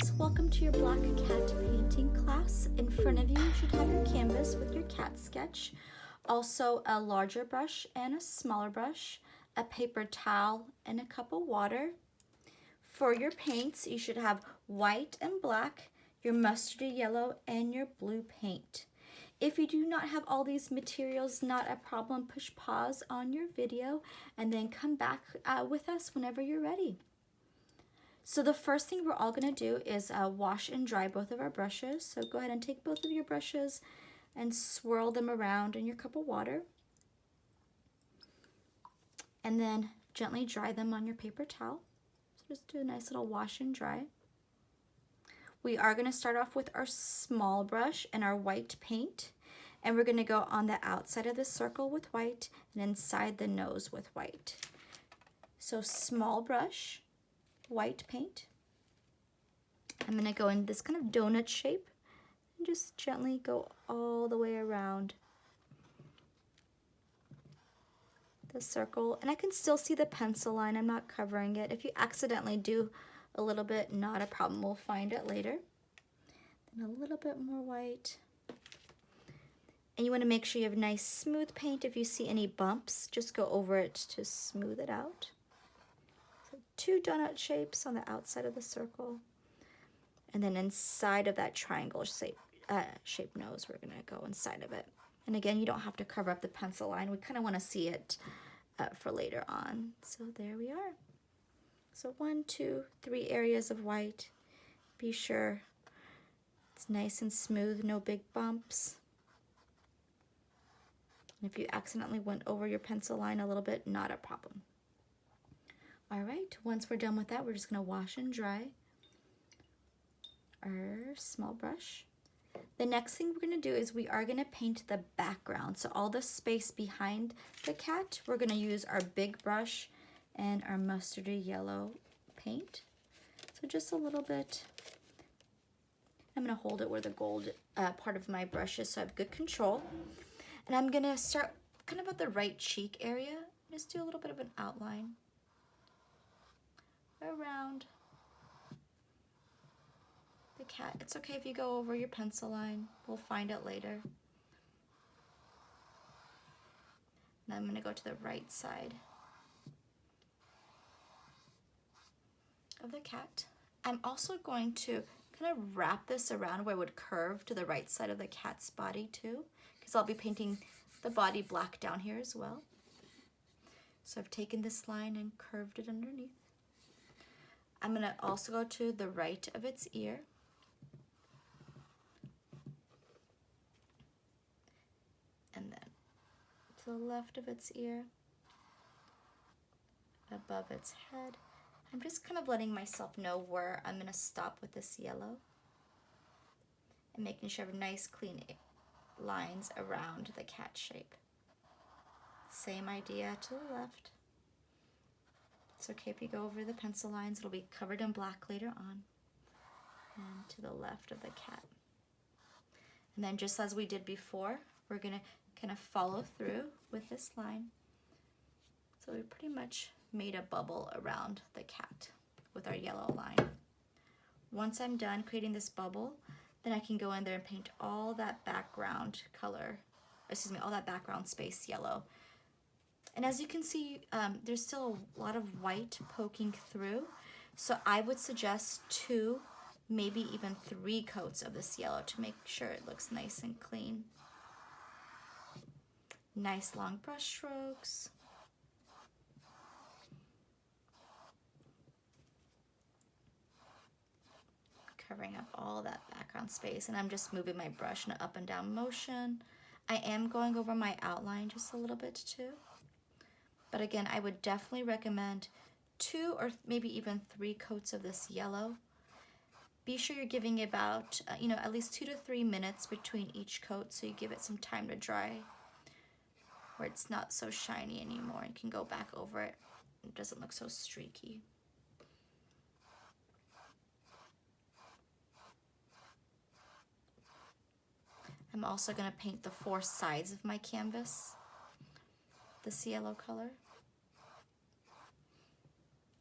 guys, welcome to your black cat painting class. In front of you should have your canvas with your cat sketch, also a larger brush and a smaller brush, a paper towel, and a cup of water. For your paints, you should have white and black, your mustardy yellow, and your blue paint. If you do not have all these materials, not a problem, push pause on your video and then come back with us whenever you're ready. So the first thing we're all going to do is wash and dry both of our brushes. So go ahead and take both of your brushes and swirl them around in your cup of water. And then gently dry them on your paper towel. So just do a nice little wash and dry. We are going to start off with our small brush and our white paint. And we're going to go on the outside of the circle with white and inside the nose with white. So small brush, white paint. I'm going to go in this kind of donut shape and just gently go all the way around the circle. And I can still see the pencil line. I'm not covering it. If you accidentally do a little bit, not a problem. We'll find it later. Then a little bit more white. And you want to make sure you have nice smooth paint. If you see any bumps, just go over it to smooth it out. So 2 donut shapes on the outside of the circle. And then inside of that triangle shaped nose, we're going to go inside of it. And again, you don't have to cover up the pencil line. We kind of want to see it for later on. So there we are. So 1, 2, 3 areas of white. Be sure it's nice and smooth, no big bumps. And if you accidentally went over your pencil line a little bit, not a problem. All right, once we're done with that, we're just going to wash and dry our small brush. The next thing we're going to do is we are going to paint the background. So all the space behind the cat, we're going to use our big brush and our mustardy yellow paint. So just a little bit. I'm going to hold it where the gold part of my brush is so I have good control. And I'm going to start kind of at the right cheek area. Just do a little bit of an outline around the cat. It's okay if you go over your pencil line. We'll find it later. Now I'm going to go to the right side of the cat. I'm also going to kind of wrap this around where it would curve to the right side of the cat's body too, because I'll be painting the body black down here as well. So I've taken this line and curved it underneath. I'm going to also go to the right of its ear. And then to the left of its ear, above its head. I'm just kind of letting myself know where I'm going to stop with this yellow and making sure I have nice clean lines around the cat shape. Same idea to the left. It's okay if you go over the pencil lines, it'll be covered in black later on. And to the left of the cat. And then just as we did before, we're going to kind of follow through with this line. So we pretty much made a bubble around the cat with our yellow line. Once I'm done creating this bubble, then I can go in there and paint all that background color, all that background space yellow. And as you can see, there's still a lot of white poking through. So I would suggest 2, maybe even 3 coats of this yellow to make sure it looks nice and clean. Nice long brush strokes. Covering up all that background space, and I'm just moving my brush in an up and down motion. I am going over my outline just a little bit too. But again, I would definitely recommend 2 or maybe even 3 coats of this yellow. Be sure you're giving about, at least 2 to 3 minutes between each coat so you give it some time to dry where it's not so shiny anymore. You can go back over it. It doesn't look so streaky. I'm also going to paint the 4 sides of my canvas, this yellow color.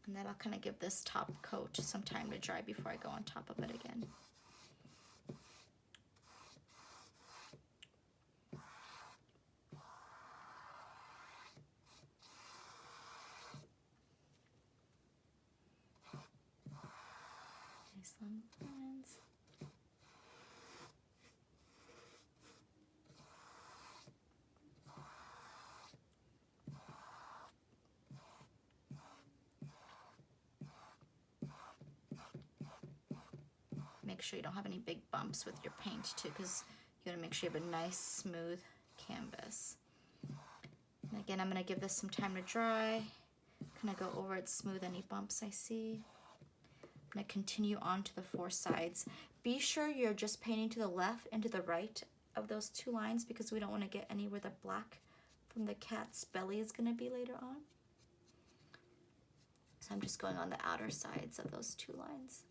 And then I'll kind of give this top coat some time to dry before I go on top of it again. Nice long lines. Make sure you don't have any big bumps with your paint too, because you want to make sure you have a nice smooth canvas. And again, I'm going to give this some time to dry. Kind of go over it, smooth any bumps I see. I'm going to continue on to the 4 sides. Be sure you're just painting to the left and to the right of those 2 lines, because we don't want to get anywhere the black from the cat's belly is going to be later on. So I'm just going on the outer sides of those 2 lines.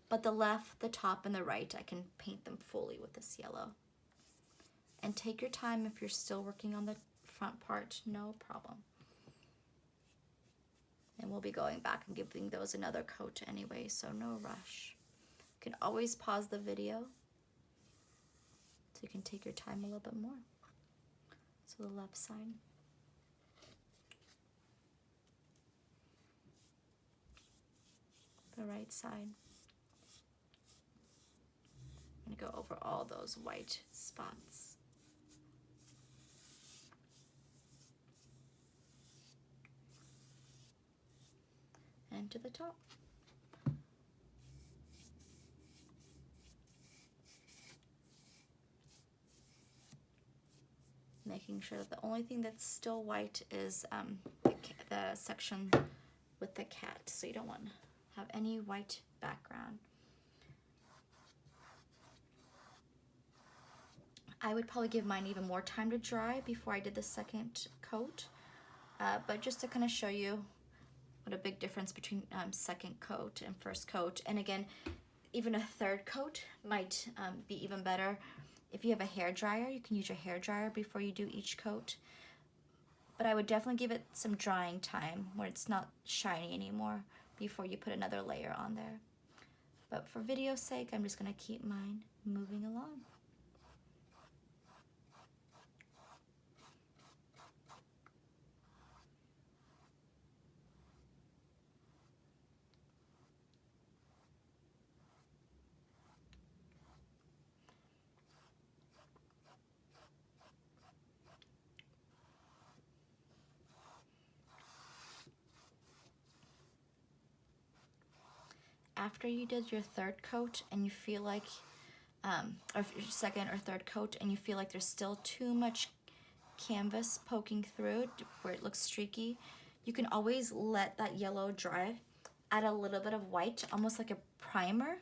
But the left, the top, and the right, I can paint them fully with this yellow. And take your time if you're still working on the front part, no problem. And we'll be going back and giving those another coat anyway, so no rush. You can always pause the video so you can take your time a little bit more. So the left side. The right side. I'm going to go over all those white spots. And to the top. Making sure that the only thing that's still white is the section with the cat, so you don't want to have any white background. I would probably give mine even more time to dry before I did the second coat, but just to kind of show you what a big difference between second coat and first coat. And again, even a third coat might be even better. If you have a hair dryer, you can use your hair dryer before you do each coat. But I would definitely give it some drying time where it's not shiny anymore before you put another layer on there. But for video's sake, I'm just going to keep mine moving along. After you did your third coat and you feel like, or your second or third coat, and you feel like there's still too much canvas poking through where it looks streaky, you can always let that yellow dry, add a little bit of white, almost like a primer,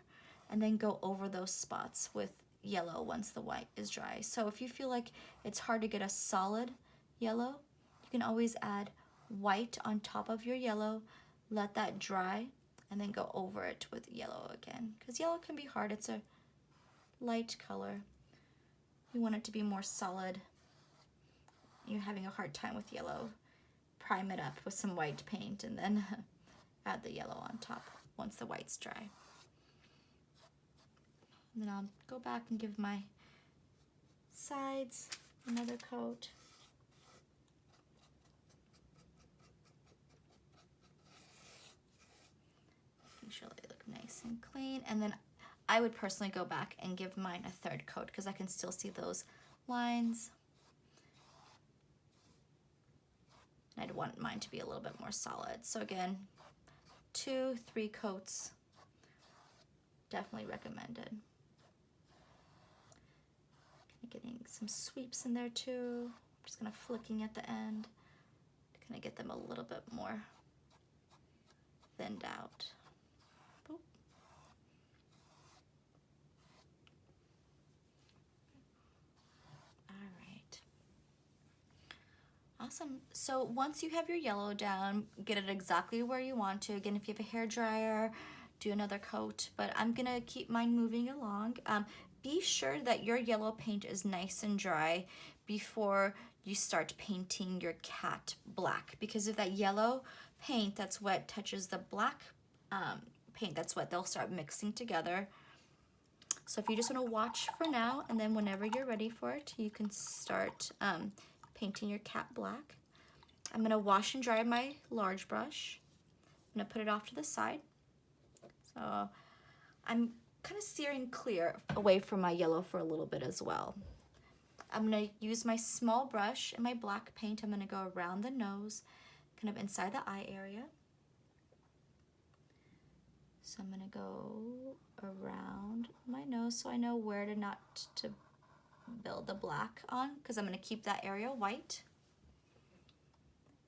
and then go over those spots with yellow once the white is dry. So if you feel like it's hard to get a solid yellow, you can always add white on top of your yellow, let that dry, and then go over it with yellow again. Because yellow can be hard, it's a light color. You want it to be more solid. You're having a hard time with yellow, prime it up with some white paint and then add the yellow on top once the white's dry. And then I'll go back and give my sides another coat. Making sure they look nice and clean. And then I would personally go back and give mine a third coat because I can still see those lines. I'd want mine to be a little bit more solid. So again, 2-3 coats, definitely recommended. Getting some sweeps in there too. I'm just kind of flicking at the end to kind of get them a little bit more thinned out. Boop. All right. Awesome. So once you have your yellow down, get it exactly where you want to. Again, if you have a hair dryer, do another coat, but I'm gonna keep mine moving along. Be sure that your yellow paint is nice and dry before you start painting your cat black, because if that yellow paint that's wet touches the black paint that's wet, they'll start mixing together. So if you just want to watch for now, and then whenever you're ready for it, you can start painting your cat black. I'm going to wash and dry my large brush. I'm going to put it off to the side. So I'm kind of steering clear away from my yellow for a little bit as well. I'm going to use my small brush and my black paint. I'm going to go around the nose, kind of inside the eye area. So I'm going to go around my nose so I know where to build the black on, because I'm going to keep that area white.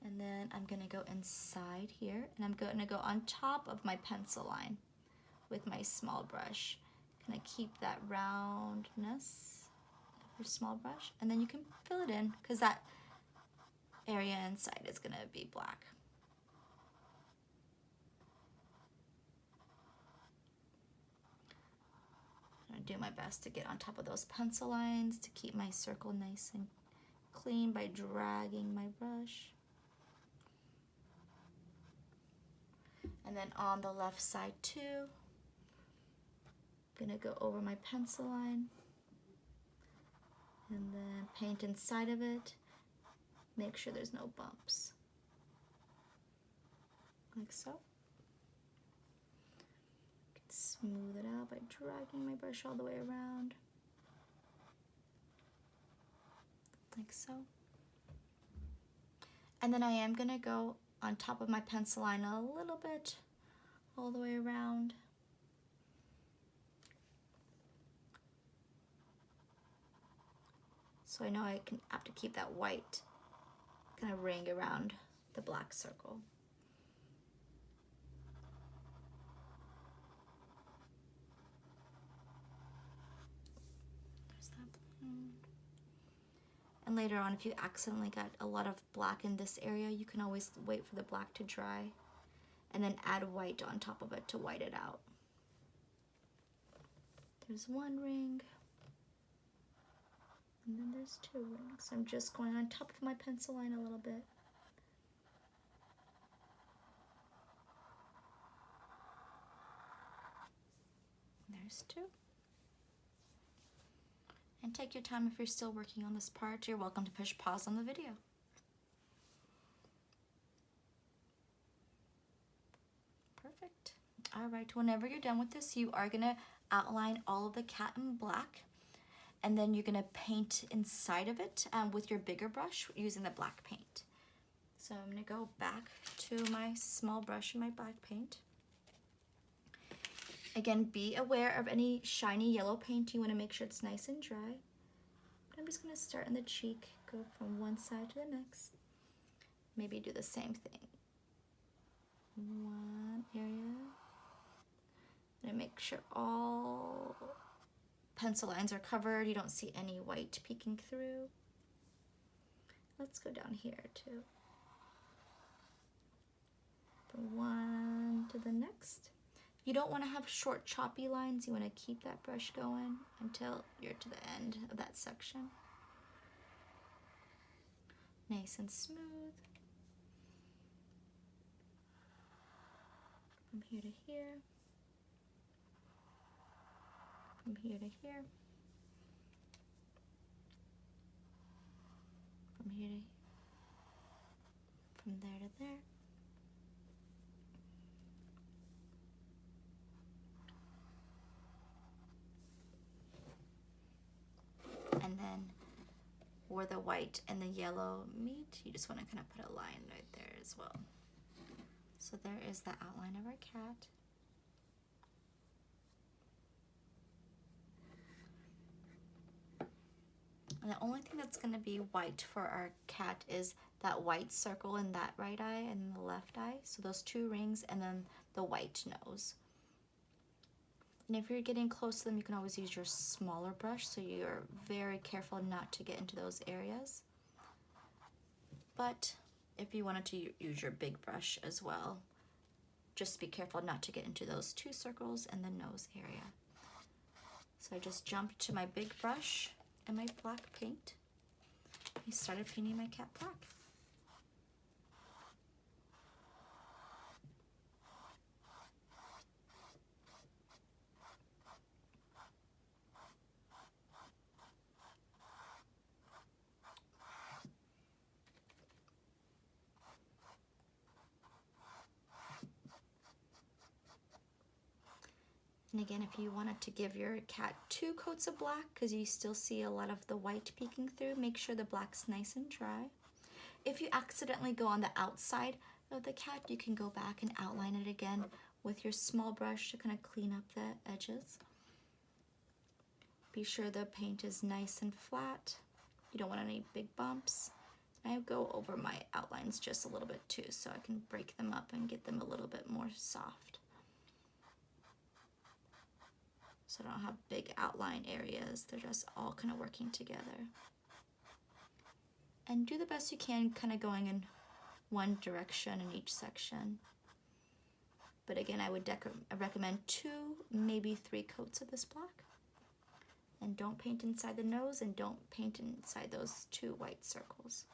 And then I'm going to go inside here, and I'm going to go on top of my pencil line with my small brush. Kind of keep that roundness of your small brush, and then you can fill it in because that area inside is going to be black. I'm going to do my best to get on top of those pencil lines to keep my circle nice and clean by dragging my brush. And then on the left side too, I'm gonna go over my pencil line and then paint inside of it. Make sure there's no bumps, like so. Smooth it out by dragging my brush all the way around, like so. And then I am gonna go on top of my pencil line a little bit, all the way around. So I know I have to keep that white kind of ring around the black circle. There's that blue. And later on, if you accidentally got a lot of black in this area, you can always wait for the black to dry and then add white on top of it to white it out. There's one ring. And then there's two rings. I'm just going on top of my pencil line a little bit. There's two. And take your time if you're still working on this part. You're welcome to push pause on the video. Perfect. All right, whenever you're done with this, you are gonna outline all of the cat in black, and then you're gonna paint inside of it with your bigger brush using the black paint. So I'm gonna go back to my small brush and my black paint. Again, be aware of any shiny yellow paint. You wanna make sure it's nice and dry. I'm just gonna start in the cheek, go from one side to the next. Maybe do the same thing. One area. And make sure all pencil lines are covered. You don't see any white peeking through. Let's go down here too. From one to the next. You don't want to have short choppy lines. You want to keep that brush going until you're to the end of that section. Nice and smooth. From here to here. From here to here. From here to from there to there. And then where the white and the yellow meet, you just want to kind of put a line right there as well. So there is the outline of our cat. And the only thing that's going to be white for our cat is that white circle in that right eye and the left eye. So those two rings and then the white nose. And if you're getting close to them, you can always use your smaller brush, so you're very careful not to get into those areas. But if you wanted to use your big brush as well, just be careful not to get into those two circles and the nose area. So I just jumped to my big brush and my black paint. I started painting my cat black. And again, if you wanted to give your cat 2 coats of black because you still see a lot of the white peeking through, make sure the black's nice and dry. If you accidentally go on the outside of the cat, you can go back and outline it again with your small brush to kind of clean up the edges. Be sure the paint is nice and flat. You don't want any big bumps. I go over my outlines just a little bit too, so I can break them up and get them a little bit more soft. So I don't have big outline areas. They're just all kind of working together. And do the best you can, kind of going in one direction in each section. But again, I would recommend 2, maybe 3 coats of this black. And don't paint inside the nose, and don't paint inside those 2 white circles.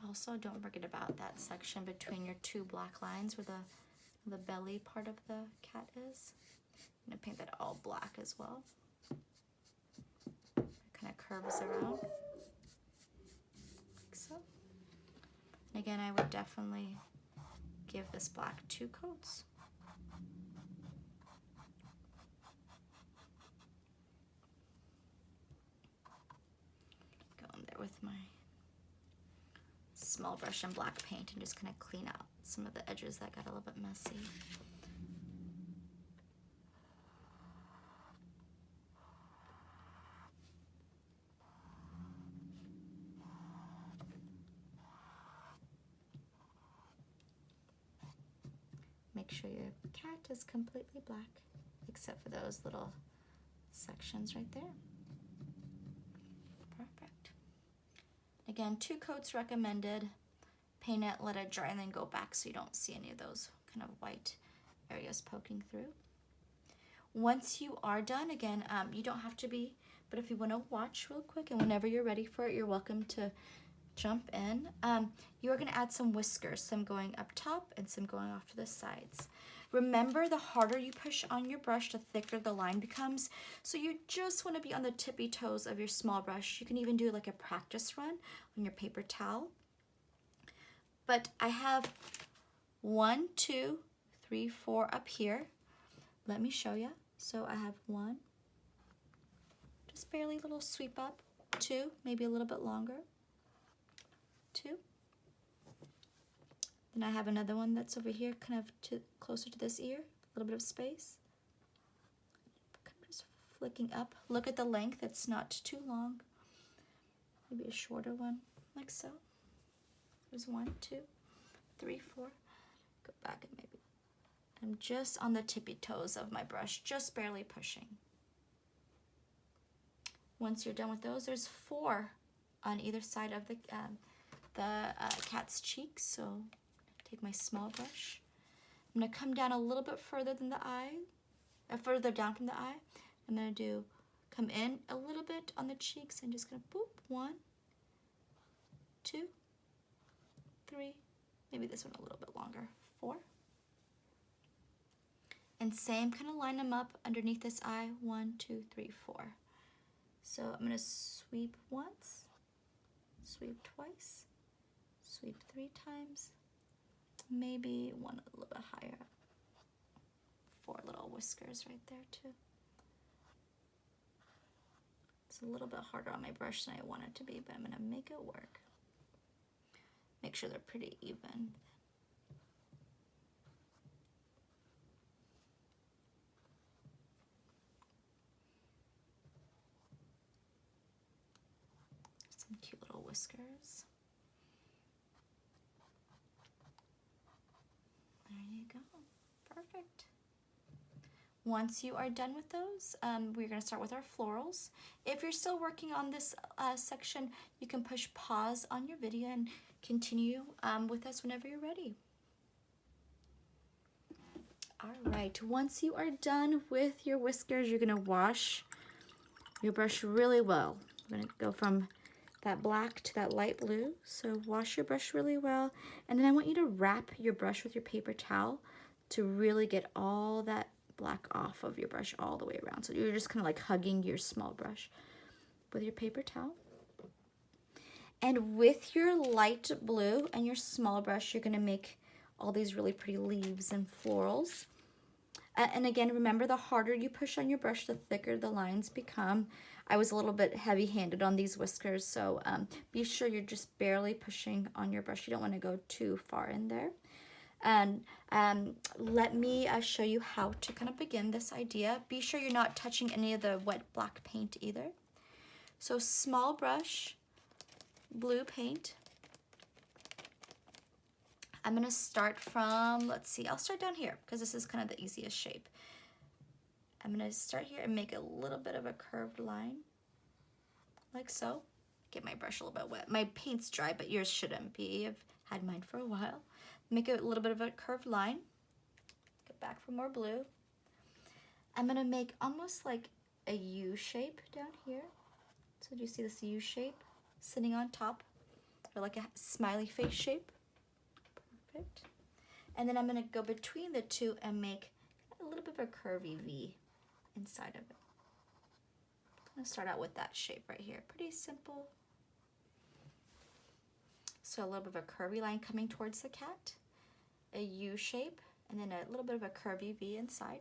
Also, don't forget about that section between your 2 black lines where the belly part of the cat is. I'm going to paint that all black as well. It kind of curves around, like so. And again, I would definitely give this black 2 coats. Go in there with my small brush and black paint and just kind of clean out some of the edges that got a little bit messy. Make sure your cat is completely black, except for those little sections right there. Perfect. Again, 2 coats recommended. Paint it, let it dry, and then go back so you don't see any of those kind of white areas poking through. Once you are done, again, you don't have to be, but if you want to watch real quick, and whenever you're ready for it, you're welcome to jump in. You are going to add some whiskers, some going up top and some going off to the sides. Remember, the harder you push on your brush, the thicker the line becomes. So you just want to be on the tippy toes of your small brush. You can even do like a practice run on your paper towel. But I have 1, 2, 3, 4 up here. Let me show you. So I have 1, just barely little sweep up, 2, maybe a little bit longer, 2. Then I have another one that's over here, kind of closer to this ear, a little bit of space. Kind of just flicking up. Look at the length, it's not too long. Maybe a shorter one, like so. There's 1, 2, 3, 4. Go back and maybe. I'm just on the tippy toes of my brush, just barely pushing. Once you're done with those, there's 4 on either side of the cat's cheeks. So take my small brush. I'm gonna come down a little bit further than the eye, further down from the eye. I'm gonna come in a little bit on the cheeks and just gonna boop, 1, 2, 3, maybe this one a little bit longer, 4. And same, kind of line them up underneath this eye, 1, 2, 3, 4. So I'm gonna sweep once, sweep twice, sweep 3 times, maybe one a little bit higher. 4 little whiskers right there too. It's a little bit harder on my brush than I want it to be, but I'm gonna make it work. Make sure they're pretty even. Some cute little whiskers. There you go. Perfect. Once you are done with those, we're going to start with our florals. If you're still working on this section, you can push pause on your video and continue with us whenever you're ready. All right, once you are done with your whiskers, you're going to wash your brush really well. I'm going to go from that black to that light blue. So wash your brush really well. And then I want you to wrap your brush with your paper towel to really get all that black off of your brush all the way around. So you're just kind of like hugging your small brush with your paper towel. And with your light blue and your small brush, you're gonna make all these really pretty leaves and florals. And again, remember, the harder you push on your brush, the thicker the lines become. I was a little bit heavy-handed on these whiskers, so be sure you're just barely pushing on your brush. You don't want to go too far in there. And let me show you how to kind of begin this idea. Be sure you're not touching any of the wet black paint either. So small brush, blue paint. I'm going to start from, let's see, I'll start down here because this is kind of the easiest shape. I'm going to start here and make a little bit of a curved line, like so. Get my brush a little bit wet. My paint's dry, but yours shouldn't be. I've had mine for a while. Make a little bit of a curved line. Get back for more blue. I'm going to make almost like a U shape down here. So do you see this U shape sitting on top? Or like a smiley face shape. Perfect. And then I'm going to go between the two and make a little bit of a curvy V inside of it. I'm going to start out with that shape right here. Pretty simple. So a little bit of a curvy line coming towards the cat, a U shape, and then a little bit of a curvy V inside.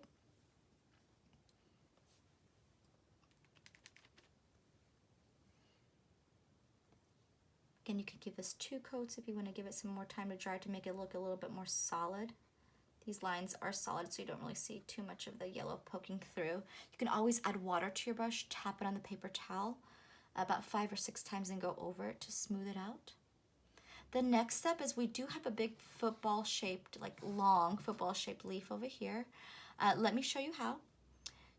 Again, you could give this 2 coats if you want to give it some more time to dry to make it look a little bit more solid. These lines are solid, so you don't really see too much of the yellow poking through. You can always add water to your brush, tap it on the paper towel about 5 or 6 times and go over it to smooth it out. The next step is we do have a big football shaped, like long football shaped leaf over here. Let me show you how.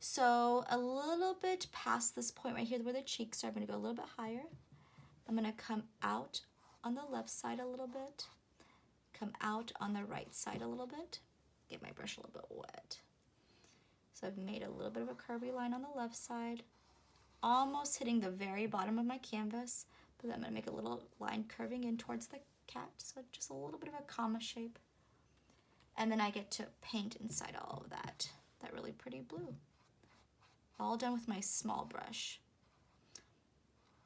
So a little bit past this point right here where the cheeks are, I'm going to go a little bit higher. I'm going to come out on the left side a little bit, come out on the right side a little bit, get my brush a little bit wet. So I've made a little bit of a curvy line on the left side, almost hitting the very bottom of my canvas, but then I'm going to make a little line curving in towards the cat, so just a little bit of a comma shape. And then I get to paint inside all of that really pretty blue. All done with my small brush.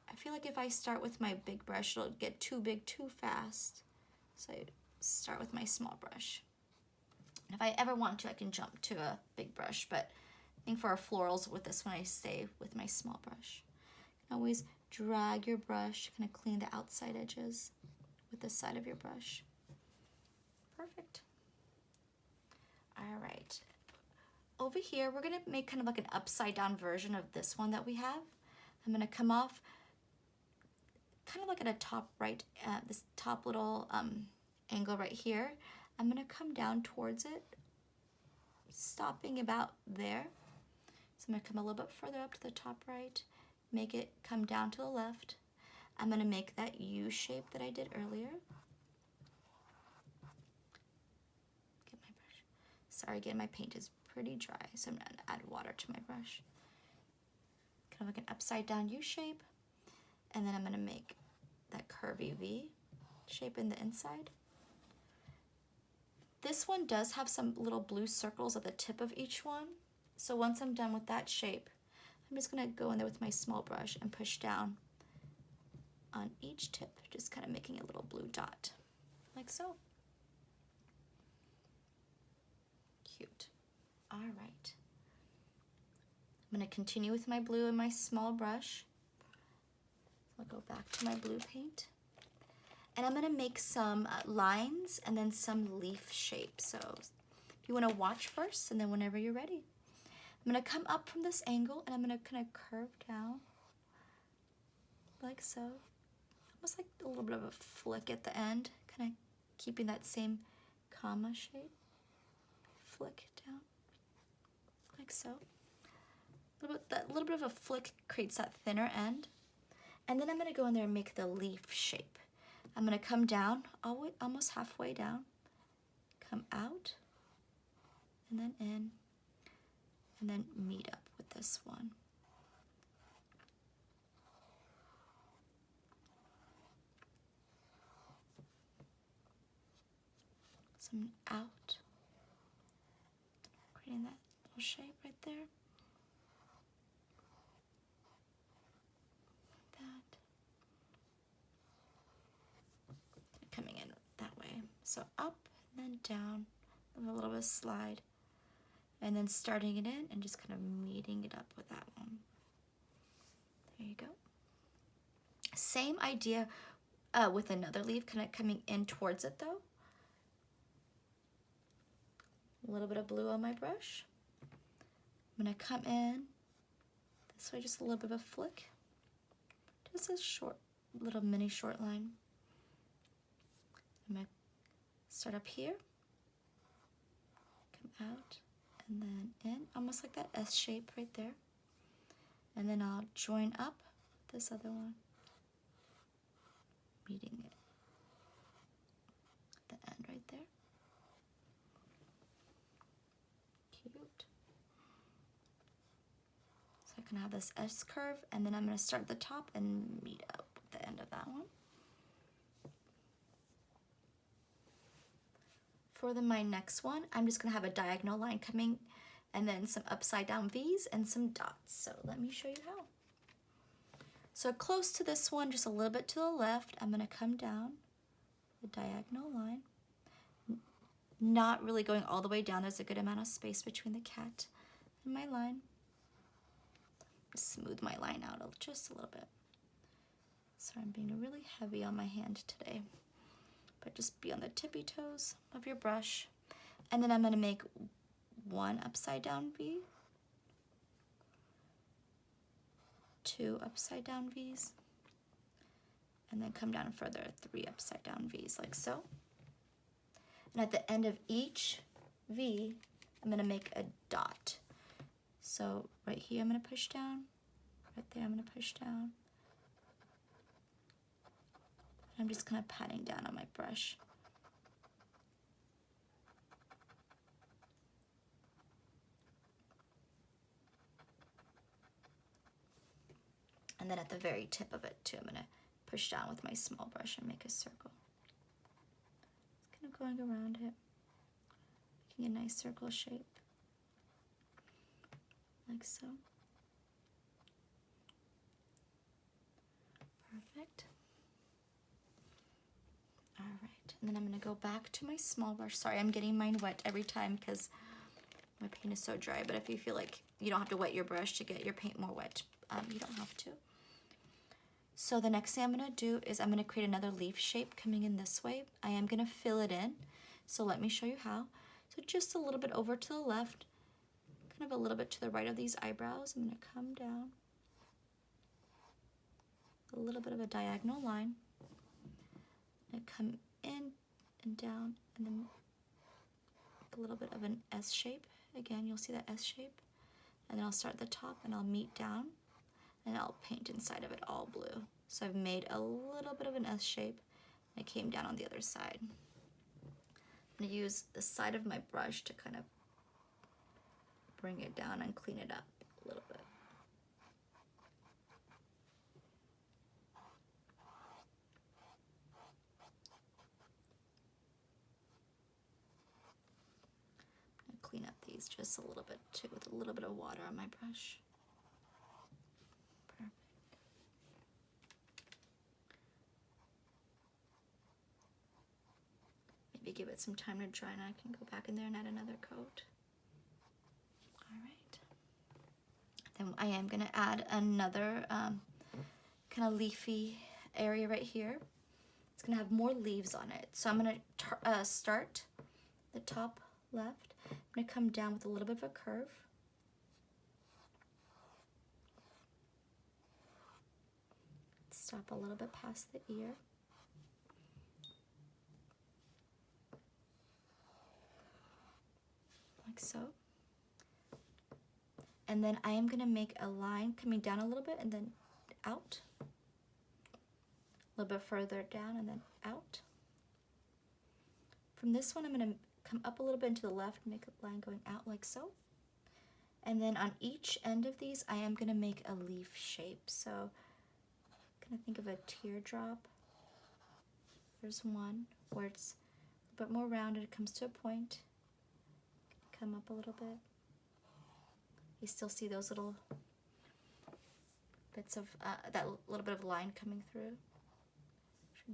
I feel like if I start with my big brush, it'll get too big too fast. So I start with my small brush. And if I ever want to, I can jump to a big brush, but I think for our florals with this one, I stay with my small brush. You can always drag your brush to kind of clean the outside edges with the side of your brush. Perfect. All right. Over here, we're gonna make kind of like an upside down version of this one that we have. I'm gonna come off kind of like at a top right, this top little angle right here. I'm gonna come down towards it, stopping about there. So I'm gonna come a little bit further up to the top right, make it come down to the left. I'm gonna make that U shape that I did earlier. Get my brush. Sorry, again, my paint is pretty dry, so I'm gonna add water to my brush. Kind of like an upside down U shape. And then I'm gonna make that curvy V shape in the inside. This one does have some little blue circles at the tip of each one. So once I'm done with that shape, I'm just gonna go in there with my small brush and push down on each tip, just kind of making a little blue dot, like so. Cute. All right. I'm gonna continue with my blue and my small brush. I'll go back to my blue paint. And I'm gonna make some lines and then some leaf shapes. So if you wanna watch first, and then whenever you're ready. I'm gonna come up from this angle and I'm gonna kind of curve down like so. Almost like a little bit of a flick at the end, kind of keeping that same comma shape. Flick down like so. That little bit of a flick creates that thinner end. And then I'm gonna go in there and make the leaf shape. I'm gonna come down, almost halfway down, come out, and then in, and then meet up with this one. So I'm out, creating that little shape right there. That. Coming in that way. So up and then down, and a little bit of slide. And then starting it in and just kind of meeting it up with that one. There you go. Same idea with another leaf, kind of coming in towards it though. A little bit of blue on my brush. I'm gonna come in this way, just a little bit of a flick. Just a short, little mini short line. I'm gonna start up here, come out, and then in, almost like that S shape right there. And then I'll join up this other one, meeting it at the end right there. Cute. So I can have this S curve, and then I'm going to start at the top and meet up with the end of that one. For my next one, I'm just going to have a diagonal line coming, and then some upside down V's and some dots. So let me show you how. So close to this one, just a little bit to the left, I'm going to come down the diagonal line. Not really going all the way down. There's a good amount of space between the cat and my line. Smooth my line out just a little bit. Sorry, I'm being really heavy on my hand today. But just be on the tippy toes of your brush. And then I'm going to make one upside down V, two upside down V's, and then come down further, three upside down V's like so. And at the end of each V, I'm going to make a dot. So right here I'm going to push down, right there I'm going to push down. I'm just kind of patting down on my brush. And then at the very tip of it too, I'm going to push down with my small brush and make a circle. Just kind of going around it, making a nice circle shape, like so. Perfect. All right, and then I'm going to go back to my small brush. Sorry, I'm getting mine wet every time because my paint is so dry, but if you feel like you don't have to wet your brush to get your paint more wet, you don't have to. So the next thing I'm going to do is I'm going to create another leaf shape coming in this way. I am going to fill it in, so let me show you how. So just a little bit over to the left, kind of a little bit to the right of these eyebrows. I'm going to come down, a little bit of a diagonal line, and come in and down, and then a little bit of an S shape. Again, you'll see that S shape. And then I'll start at the top and I'll meet down, and I'll paint inside of it all blue. So I've made a little bit of an S shape, and I came down on the other side. I'm going to use the side of my brush to kind of bring it down and clean it up a little bit. I'm going to clean up these just a little bit too with a little bit of water on my brush. Maybe give it some time to dry, and I can go back in there and add another coat. All right. Then I am going to add another kind of leafy area right here. It's going to have more leaves on it. So I'm going to start the top left. I'm going to come down with a little bit of a curve. Stop a little bit past the ear. Like so. And then I am gonna make a line coming down a little bit and then out. A little bit further down and then out. From this one, I'm gonna come up a little bit into the left, make a line going out like so. And then on each end of these, I am gonna make a leaf shape. So kind of think of a teardrop. There's one where it's a bit more rounded, it comes to a point. Come up a little bit. You still see those little bits of, that little bit of line coming through.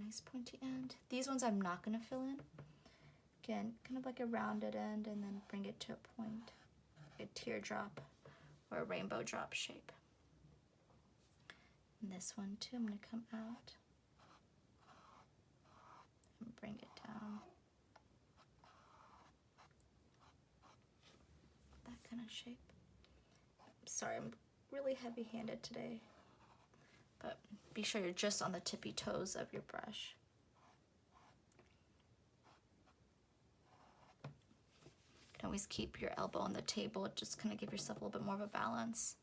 Nice pointy end. These ones I'm not gonna fill in. Again, kind of like a rounded end and then bring it to a point. A teardrop or a rainbow drop shape. And this one too, I'm gonna come out and bring it down. That kind of shape. Sorry, I'm really heavy-handed today, but be sure you're just on the tippy toes of your brush. You can always keep your elbow on the table, just kind of give yourself a little bit more of a balance.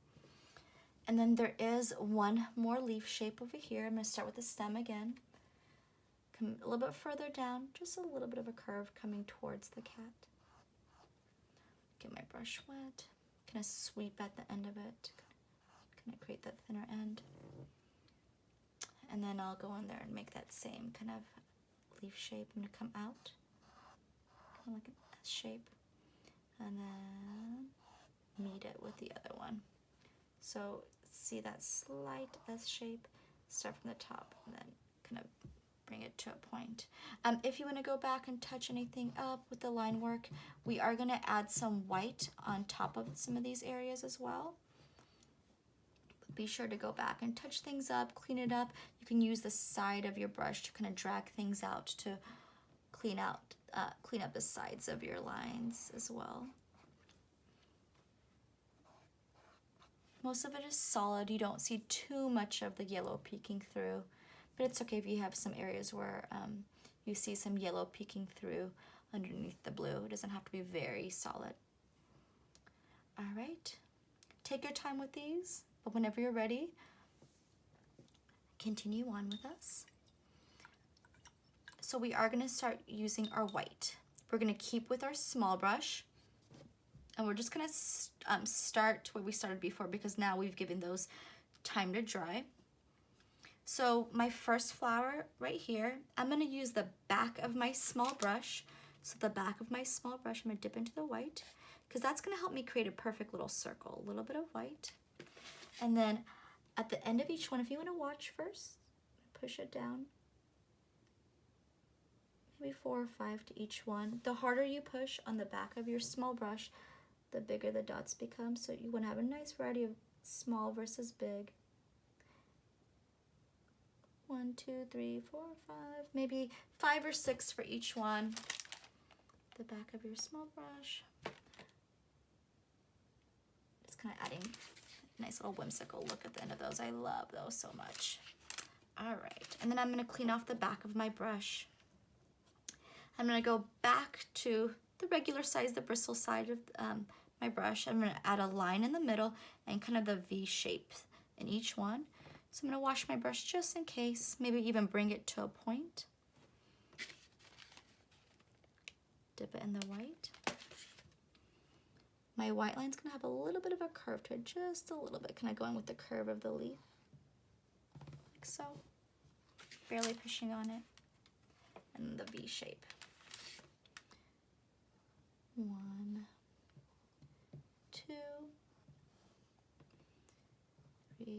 And then there is one more leaf shape over here. I'm going to start with the stem again. Come a little bit further down, just a little bit of a curve coming towards the cat. Get my brush wet, kind of sweep at the end of it, kind of create that thinner end. And then I'll go in there and make that same kind of leaf shape. I'm going to come out, kind of like an S shape, and then meet it with the other one. So see that slight S shape, start from the top and then kind of bring it to a point. If you want to go back and touch anything up with the line work, we are going to add some white on top of some of these areas as well. But be sure to go back and touch things up, clean it up. You can use the side of your brush to kind of drag things out to clean up the sides of your lines as well. Most of it is solid. You don't see too much of the yellow peeking through, but it's okay if you have some areas where you see some yellow peeking through underneath the blue. It doesn't have to be very solid. All right, take your time with these, but whenever you're ready, continue on with us. So we are gonna start using our white. We're gonna keep with our small brush, and we're just gonna start where we started before because now we've given those time to dry. So my first flower right here, I'm gonna use the back of my small brush. So the back of my small brush, I'm gonna dip into the white because that's gonna help me create a perfect little circle. A little bit of white. And then at the end of each one, if you wanna watch first, push it down. Maybe 4 or 5 to each one. The harder you push on the back of your small brush, the bigger the dots become. So you want to have a nice variety of small versus big. 1, 2, 3, 4, 5, maybe 5 or 6 for each one. The back of your small brush. Just kind of adding a nice little whimsical look at the end of those. I love those so much. All right, and then I'm going to clean off the back of my brush. I'm going to go back to the regular size, the bristle side of my brush. I'm going to add a line in the middle and kind of the V shape in each one. So I'm going to wash my brush just in case, maybe even bring it to a point. Dip it in the white. My white line's going to have a little bit of a curve to it, just a little bit, kind of going with the curve of the leaf, like so. Barely pushing on it. And the V shape. 1, 2, 3,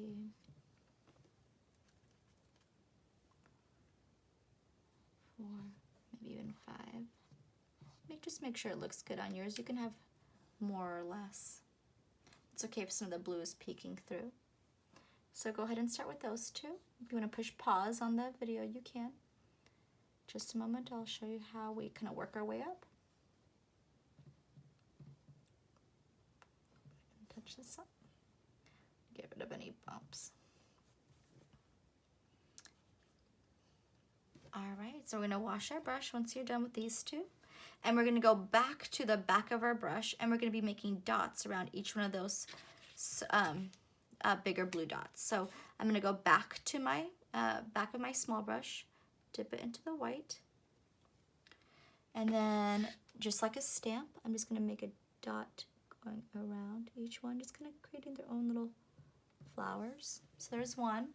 4, maybe even 5. Just make sure it looks good on yours. You can have more or less. It's okay if some of the blue is peeking through. So go ahead and start with those two. If you want to push pause on the video, you can. Just a moment, I'll show you how we kind of work our way up. Touch this up. Get rid of any bumps. All right, so we're gonna wash our brush once you're done with these two. And we're gonna go back to the back of our brush and we're gonna be making dots around each one of those bigger blue dots. So I'm gonna go back to my back of my small brush, dip it into the white, and then just like a stamp, I'm just gonna make a dot going around each one, just kind of creating their own little flowers. So there's one.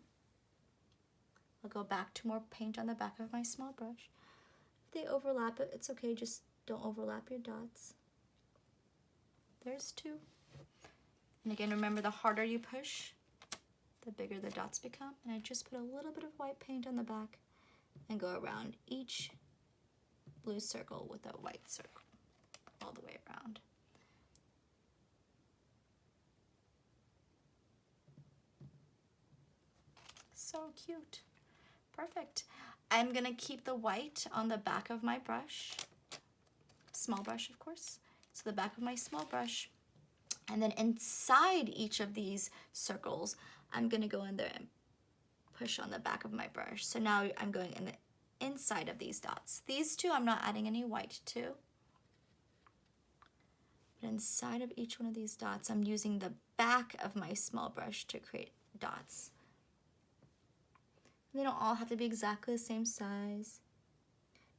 I'll go back to more paint on the back of my small brush. If they overlap it, it's okay, just don't overlap your dots. There's two. And again, remember, the harder you push, the bigger the dots become. And I just put a little bit of white paint on the back and go around each blue circle with a white circle all the way around. So cute. Perfect. I'm gonna keep the white on the back of my brush, small brush of course. So the back of my small brush, and then inside each of these circles, I'm gonna go in there and push on the back of my brush. So now I'm going in the inside of these dots. These two I'm not adding any white to. But inside of each one of these dots, I'm using the back of my small brush to create dots. They don't all have to be exactly the same size.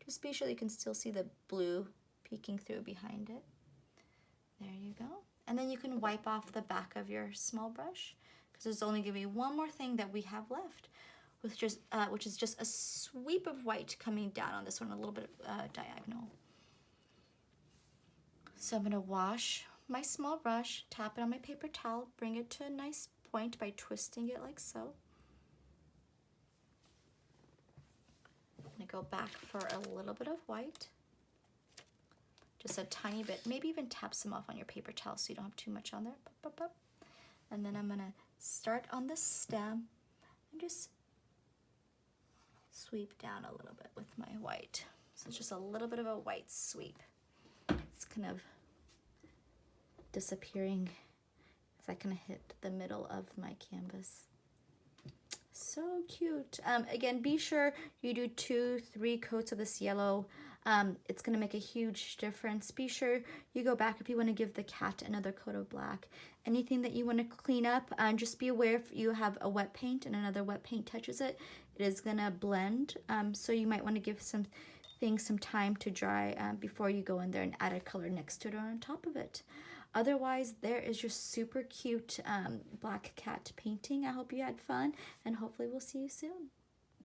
Just be sure you can still see the blue peeking through behind it. There you go. And then you can wipe off the back of your small brush, because there's only going to be one more thing that we have left, which is just a sweep of white coming down on this one, a little bit diagonal. So I'm going to wash my small brush, tap it on my paper towel, bring it to a nice point by twisting it like so. I'm going to go back for a little bit of white, just a tiny bit, maybe even tap some off on your paper towel so you don't have too much on there. Pop, pop, pop. And then I'm going to start on the stem and just sweep down a little bit with my white. So it's just a little bit of a white sweep. It's kind of disappearing as I kind of hit the middle of my canvas. So cute. Again, be sure you do 2-3 coats of this yellow. It's going to make a huge difference. Be sure you go back if you want to give the cat another coat of black. Anything that you want to clean up, just be aware if you have a wet paint and another wet paint touches it, it is going to blend. So you might want to give some things some time to dry before you go in there and add a color next to it or on top of it. Otherwise, there is your super cute black cat painting. I hope you had fun, and hopefully we'll see you soon.